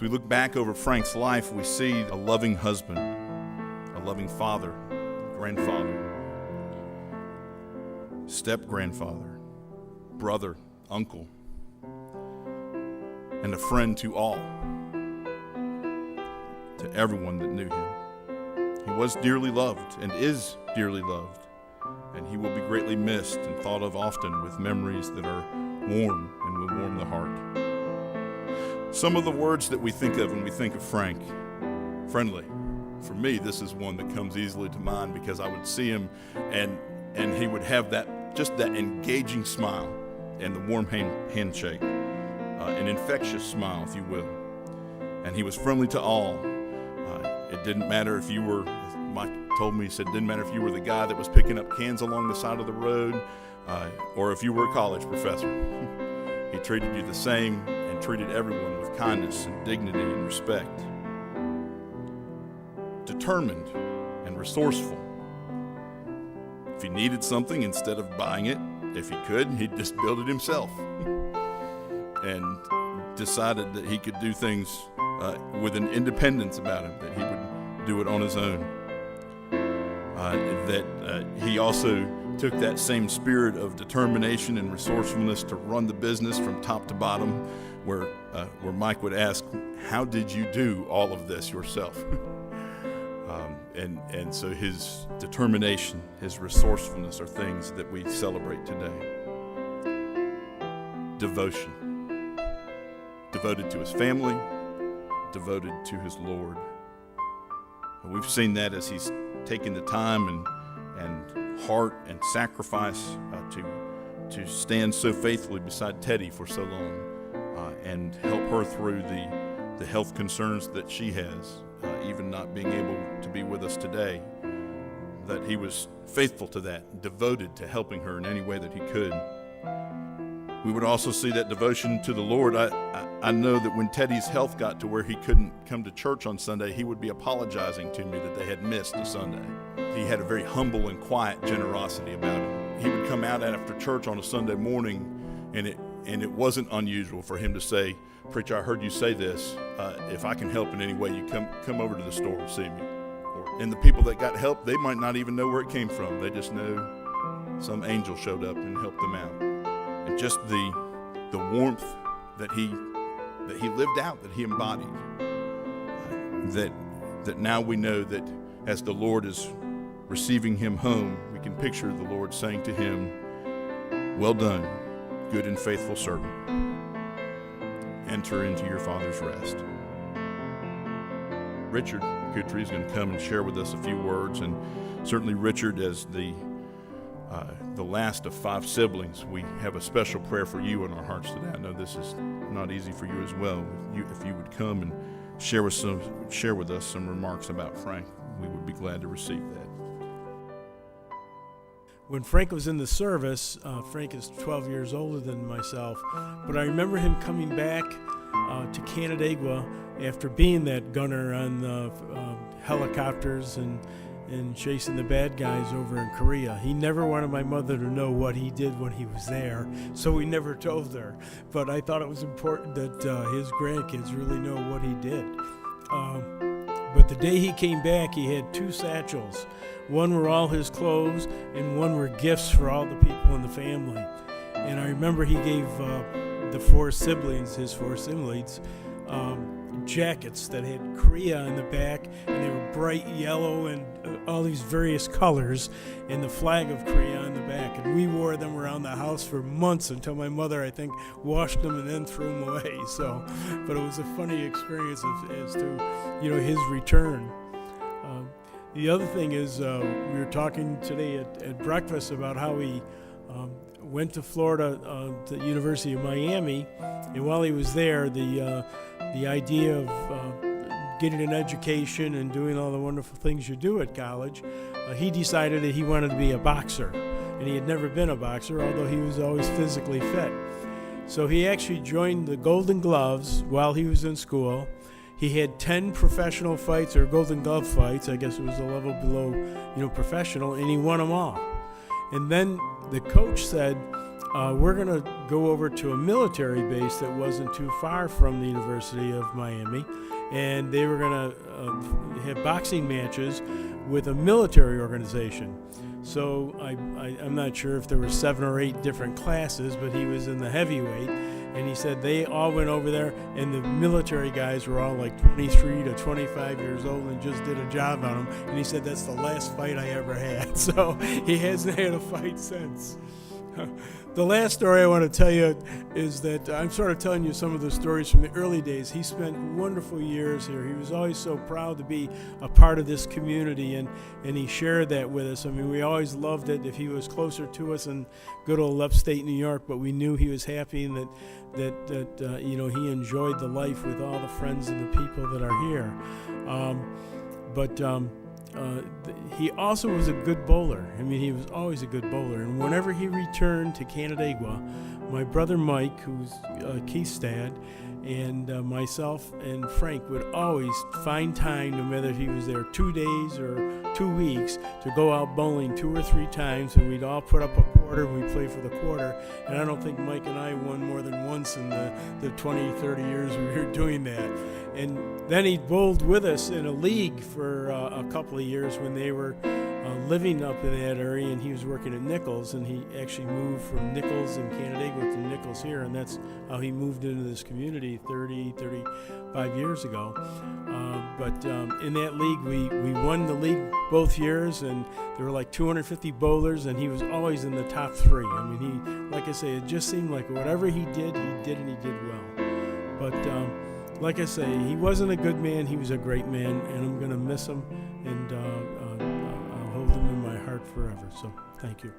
we look back over Frank's life, we see a loving husband, a loving father, grandfather, step-grandfather, brother, uncle, and a friend to all, to everyone that knew him. He was dearly loved and is dearly loved, and he will be greatly missed and thought of often with memories that are warm and will warm the heart. Some of the words that we think of when we think of Frank: friendly. For me, this is one that comes easily to mind because I would see him and he would have that engaging smile and the warm handshake, an infectious smile, if you will. And he was friendly to all. It didn't matter if you were, Mike told me, he said, it didn't matter if you were the guy that was picking up cans along the side of the road or if you were a college professor. He treated you the same and treated everyone with kindness and dignity and respect. Determined and resourceful. If he needed something, instead of buying it, if he could, he'd just build it himself. And decided that he could do things with an independence about him, that he would do it on his own. He also took that same spirit of determination and resourcefulness to run the business from top to bottom, where Mike would ask, how did you do all of this yourself? And so his determination, his resourcefulness are things that we celebrate today. Devotion. Devoted to his family, devoted to his Lord. We've seen that as he's taken the time and heart and sacrifice to stand so faithfully beside Teddy for so long and help her through the health concerns that she has, even not being able to be with us today, that he was faithful to that, devoted to helping her in any way that he could. We would also see that devotion to the Lord. I know that when Teddy's health got to where he couldn't come to church on Sunday, he would be apologizing to me that they had missed a Sunday. He had a very humble and quiet generosity about him. He would come out after church on a Sunday morning, and it wasn't unusual for him to say, "Preacher, I heard you say this. If I can help in any way, you come over to the store and see me." And the people that got help, they might not even know where it came from. They just know some angel showed up and helped them out. And just the warmth that he lived out, that he embodied, that now we know that as the Lord is receiving him home, we can picture the Lord saying to him, "Well done, good and faithful servant. Enter into your Father's rest." Richard Cutri is going to come and share with us a few words, and certainly Richard, as the last of 5 siblings, we have a special prayer for you in our hearts today. I know this is not easy for you as well. If you would come and share with us some remarks about Frank, we would be glad to receive that. When Frank was in the service, Frank is 12 years older than myself, but I remember him coming back to Canandaigua after being that gunner on the helicopters and chasing the bad guys over in Korea. He never wanted my mother to know what he did when he was there, so we never told her. But I thought it was important that his grandkids really know what he did. But the day he came back, he had 2 satchels. One were all his clothes, and one were gifts for all the people in the family. And I remember he gave his 4 siblings, jackets that had Korea on the back, and they were bright yellow and all these various colors, and the flag of Korea on the back. And we wore them around the house for months until my mother, I think, washed them and then threw them away. But it was a funny experience as to, his return. The other thing is, we were talking today at breakfast about how he went to Florida, to the University of Miami, and while he was there, the idea of getting an education and doing all the wonderful things you do at college, he decided that he wanted to be a boxer, and he had never been a boxer, although he was always physically fit. So he actually joined the Golden Gloves while he was in school. He had 10 professional fights, or Golden Glove fights, I guess it was a level below, professional, and he won them all. And then the coach said, we're going to go over to a military base that wasn't too far from the University of Miami, and they were going to have boxing matches with a military organization. So I'm not sure if there were 7 or 8 different classes, but he was in the heavyweight, and he said they all went over there, and the military guys were all like 23 to 25 years old and just did a job on him. And he said that's the last fight I ever had. So he hasn't had a fight since. The last story I want to tell you is that I'm sort of telling you some of the stories from the early days. He spent wonderful years here. He was always so proud to be a part of this community, and he shared that with us. I mean, we always loved it if he was closer to us in good old upstate New York, but we knew he was happy and that he enjoyed the life with all the friends and the people that are here. He also was a good bowler. I mean, he was always a good bowler. And whenever he returned to Canandaigua, my brother Mike, who's Keith's dad, and myself and Frank would always find time, no matter if he was there 2 days or 2 weeks, to go out bowling 2 or 3 times, and we'd all put up a quarter and we'd play for the quarter. And I don't think Mike and I won more than once in the 20, 30 years we were doing that. And then he bowled with us in a league for a couple of years when they were living up in that area, and he was working at Nichols, and he actually moved from Nichols in Canandaigua to Nichols here, and that's how he moved into this community 35 years ago. But in that league, we won the league both years, and there were like 250 bowlers, and he was always in the top 3. I mean, like I say, it just seemed like whatever he did, and he did well. But like I say, he wasn't a good man, he was a great man, and I'm going to miss him, and I'll hold him in my heart forever. So thank you.